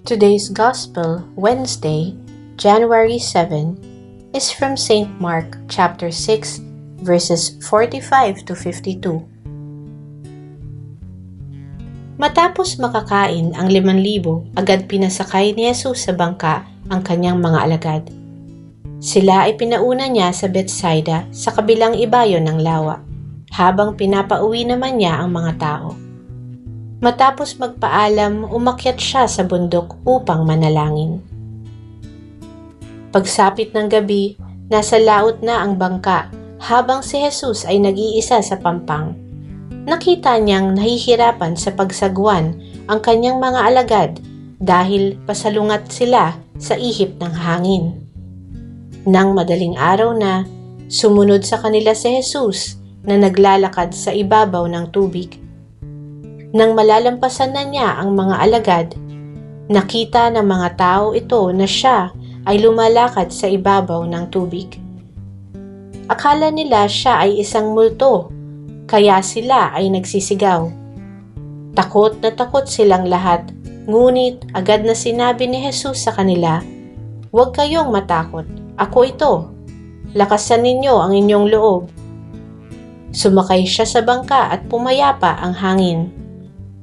Today's Gospel, Wednesday, January 7, is from St. Mark chapter 6, verses 45 to 52. Matapos makakain ang 5,000, agad pinasakay ni Jesus sa bangka ang kanyang mga alagad. Sila ay pinauna niya sa Bethsaida sa kabilang ibayon ng lawa, habang pinapauwi naman niya ang mga tao. Matapos magpaalam, umakyat siya sa bundok upang manalangin. Pagsapit ng gabi, nasa laot na ang bangka habang si Jesus ay nag-iisa sa pampang. Nakita niyang nahihirapan sa pagsagwan ang kanyang mga alagad dahil pasalungat sila sa ihip ng hangin. Nang madaling araw na, sumunod sa kanila si Jesus na naglalakad sa ibabaw ng tubig. Nang malalampasan na niya ang mga alagad, nakita ng mga tao ito na siya ay lumalakad sa ibabaw ng tubig. Akala nila siya ay isang multo, kaya sila ay nagsisigaw. Takot na takot silang lahat, ngunit agad na sinabi ni Jesus sa kanila, "Huwag kayong matakot, ako ito. Lakasan ninyo ang inyong loob." Sumakay siya sa bangka at pumayapa ang hangin.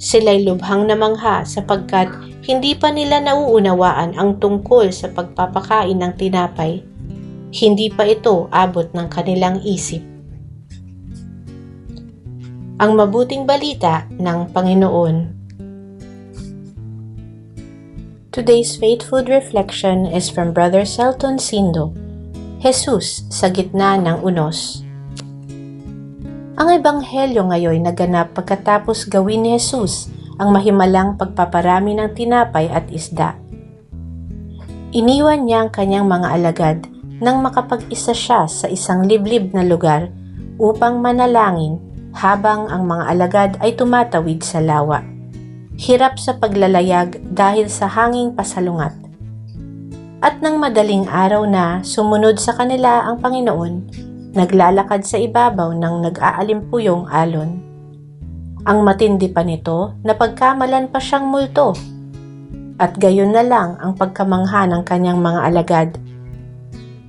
Sila'y lubhang namangha sapagkat hindi pa nila nauunawaan ang tungkol sa pagpapakain ng tinapay. Hindi pa ito abot ng kanilang isip. Ang mabuting balita ng Panginoon. Today's Faith Food Reflection is from Brother Celton Sindo. Jesus sa gitna ng unos. Ang ebanghelyo ngayon naganap pagkatapos gawin ni Jesus ang mahimalang pagpaparami ng tinapay at isda. Iniwan niya ang kanyang mga alagad nang makapag-isa siya sa isang liblib na lugar upang manalangin habang ang mga alagad ay tumatawid sa lawa. Hirap sa paglalayag dahil sa hanging pasalungat. At nang madaling araw na sumunod sa kanila ang Panginoon, naglalakad sa ibabaw ng nag-aalimpuyong alon. Ang matindi pa nito, napagkamalan pa siyang multo. At gayon na lang ang pagkamangha ng kanyang mga alagad.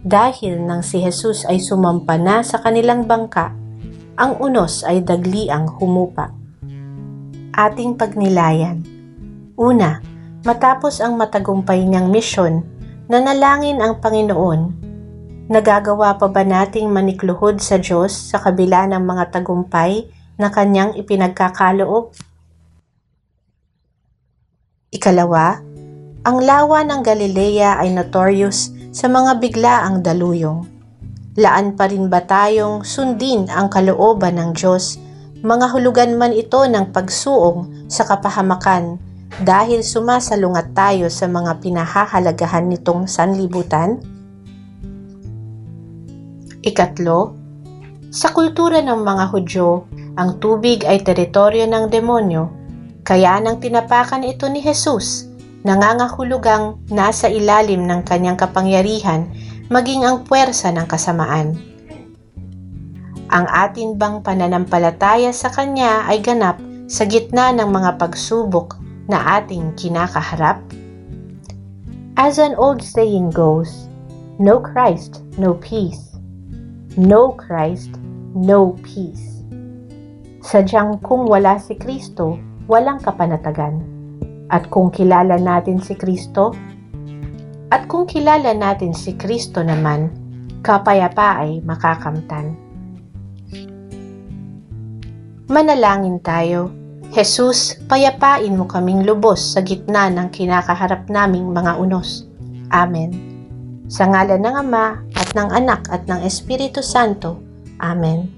Dahil nang si Jesus ay sumampa na sa kanilang bangka, ang unos ay dagliang humupa. Ating pagnilayan. Una, matapos ang matagumpay niyang misyon, nanalangin ang Panginoon. Nagagawa pa ba nating manikluhod sa Diyos sa kabila ng mga tagumpay na kanyang ipinagkakaloob? Ikalawa, ang lawa ng Galilea ay notorious sa mga biglaang daluyong. Laan pa rin ba tayong sundin ang kalooban ng Diyos, mga hulugan man ito ng pagsuong sa kapahamakan dahil sumasalungat tayo sa mga pinahahalagahan nitong sanlibutan? Ikatlo, sa kultura ng mga Hudyo, ang tubig ay teritoryo ng demonyo, kaya nang tinapakan ito ni Jesus, nangangahulugang nasa ilalim ng kanyang kapangyarihan maging ang puwersa ng kasamaan. Ang atin bang pananampalataya sa kanya ay ganap sa gitna ng mga pagsubok na ating kinakaharap? As an old saying goes, no Christ, no peace. No Christ, no peace. Sadyang kung wala si Kristo, walang kapanatagan. At kung kilala natin si Kristo naman, kapayapa ay makakamtan. Manalangin tayo. Jesus, payapain mo kaming lubos sa gitna ng kinakaharap naming mga unos. Amen. Sa ngalan ng Ama, at ng Anak, at ng Espiritu Santo. Amen.